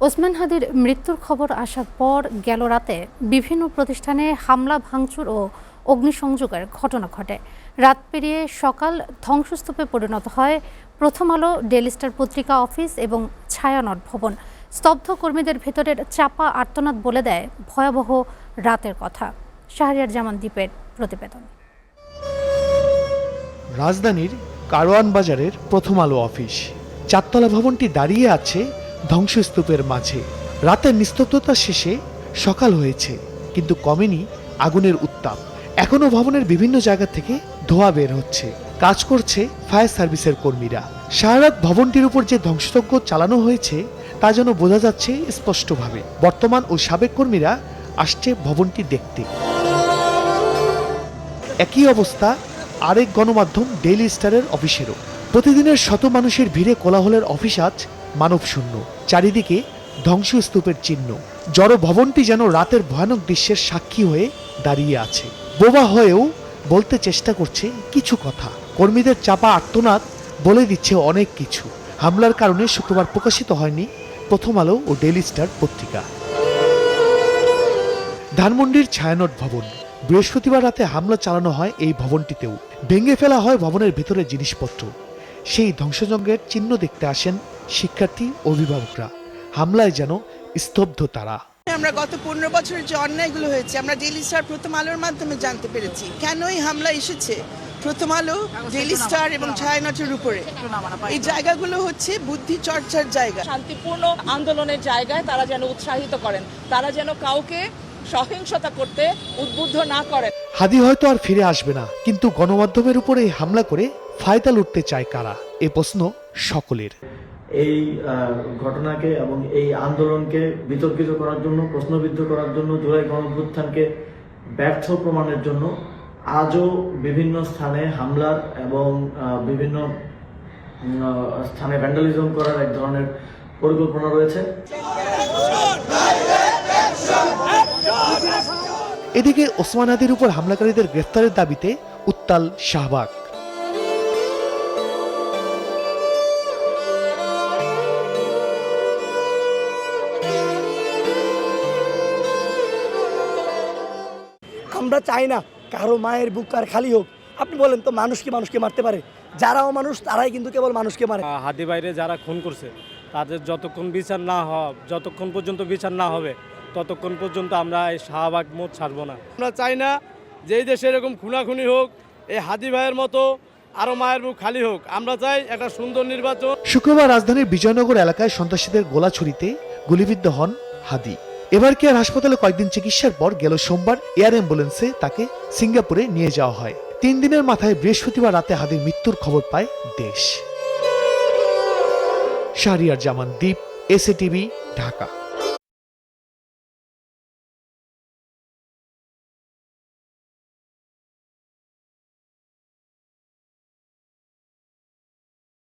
ওসমান হাদির মৃত্যুর খবর আসার পর গেল রাতে বিভিন্ন প্রতিষ্ঠানে হামলা ভাঙচুর ও অগ্নিসংযোগের ঘটনা ঘটে। রাত পেরিয়ে সকাল ধ্বংসস্তূপে পরিণত হয় প্রথম আলো, ডেইলি স্টার পত্রিকা অফিস এবং ছায়ানট ভবন। স্তব্ধ কর্মীদের ভেতরের চাপা আর্তনাদ বলে দেয় ভয়াবহ রাতের কথা। শাহরিয়ার জামান দ্বীপের প্রতিবেদন। রাজধানীর কারওয়ান বাজারের প্রথম আলো অফিস, চারতলা ভবনটি দাঁড়িয়ে আছে ধ্বংসস্তূপের মাঝে। রাতের নিস্তব্ধতা শেষে সকাল হয়েছে, কিন্তু কমেনি আগুনের উত্তাপ। এখনো ভবনের বিভিন্ন জায়গা থেকে ধোঁয়া বের হচ্ছে। কাজ করছে ফায়ার সার্ভিসের কর্মীরা। সারা রাত ভবনটির উপর যে ধ্বংসযজ্ঞ চালানো হয়েছে তা যেন বোঝা যাচ্ছে স্পষ্টভাবে। বর্তমান ও সাবেক কর্মীরা আসছে ভবনটি দেখতে। একই অবস্থা আরেক গণমাধ্যম ডেইলি স্টারের অফিসেরও। প্রতিদিনের শত মানুষের ভিড়ে কোলাহলের অফিস আজ মানবশূন্য। চারিদিকে ধ্বংসস্তূপের চিহ্ন। জড় ভবনটি যেন রাতের ভয়ানক দৃশ্যের সাক্ষী হয়ে দাঁড়িয়ে আছে। বোবা হয়েও বলতে চেষ্টা করছে কিছু কথা। কর্মীদের চাপা আর্তনাদ বলে দিচ্ছে অনেক কিছু। হামলার কারণে শুক্রবার প্রকাশিত হয়নি প্রথম আলো ও ডেইলি স্টার পত্রিকা। ধানমন্ডির ছায়ানট ভবন, বৃহস্পতিবার রাতে হামলা চালানো হয় এই ভবনটিতেও। ভেঙে ফেলা হয় ভবনের ভেতরের জিনিসপত্র। সেই ধ্বংসযজ্ঞের চিহ্ন দেখতে আসেন শিক্ষার্থী, অভিভাবকরা। হামলায় যেন স্তব্ধ তারা। আমরা গত 15 বছরের যে অন্যায়গুলো হয়েছে আমরা ডেইলি স্টার প্রথম আলোর মাধ্যমে জানতে পেরেছি। কেন এই হামলা এসেছে প্রথম আলো, ডেইলি স্টার এবং ছায়ানটের উপরে। এই জায়গাগুলো হচ্ছে বুদ্ধি চর্চার জায়গা, শান্তিপূর্ণ আন্দোলনের জায়গায় তারা যেন উৎসাহিত করেন, তারা যেন কাউকে সহিংসতা করতে উদ্বুদ্ধ না করেন। হাদি হয়তো আর ফিরে আসবে না, কিন্তু গণমাধ্যমের উপরে হামলা করে ফায়দা লুটতে চায় কারা? এ প্রশ্ন সকলের। এই ঘটনাকে এবং এই আন্দোলনকে বিতর্কিত করার জন্য, প্রশ্নবিদ্ধ করার জন্য, জুলাই গণঅভ্যুত্থানকে ব্যর্থ প্রমাণের জন্য আজও বিভিন্ন স্থানে হামলার এবং বিভিন্ন স্থানে ভ্যান্ডালিজম করার এক ধরনের পরিকল্পনা রয়েছে। এদিকে ওসমান হাদির উপর হামলাকারীদের গ্রেফতারের দাবিতে উত্তাল শাহবাগ। আমরা চাই না কারো মায়ের বুক আর খালি হোক। আপনি বলেন তো, মানুষ কি মানুষকে মারতে পারে? যারাও মানুষ তারাই কিন্তু কেবল মানুষকে মারে। হাদি বাইরে যারা খুন করছে তাদের যতক্ষণ পর্যন্ত বিচার না হবে ততক্ষণ পর্যন্ত আমরা এই শাহবাগ মোড় ছাড়বো না। আমরা চাই না যে এই দেশে এরকম খুনাখুনি হোক, এই হাদি ভাইয়ের মতো আরো মায়ের বুক খালি হোক। আমরা চাই একটা সুন্দর নির্বাচন। শুক্রবার রাজধানীর বিজয়নগর এলাকায় সন্ত্রাসীদের গোলাছুরিতে গুলিবিদ্ধ হন হাদি। এবার কেয়ার হাসপাতালে কয়েকদিন চিকিৎসার পর গেল সোমবার এয়ার অ্যাম্বুলেন্সে তাকে সিঙ্গাপুরে নিয়ে যাওয়া হয়। 3 দিনের মাথায় বৃহস্পতিবার রাতে হাদির মৃত্যুর খবর পায় দেশ। শাহরিয়ার জামান দ্বীপ, এসএটিভি, ঢাকা।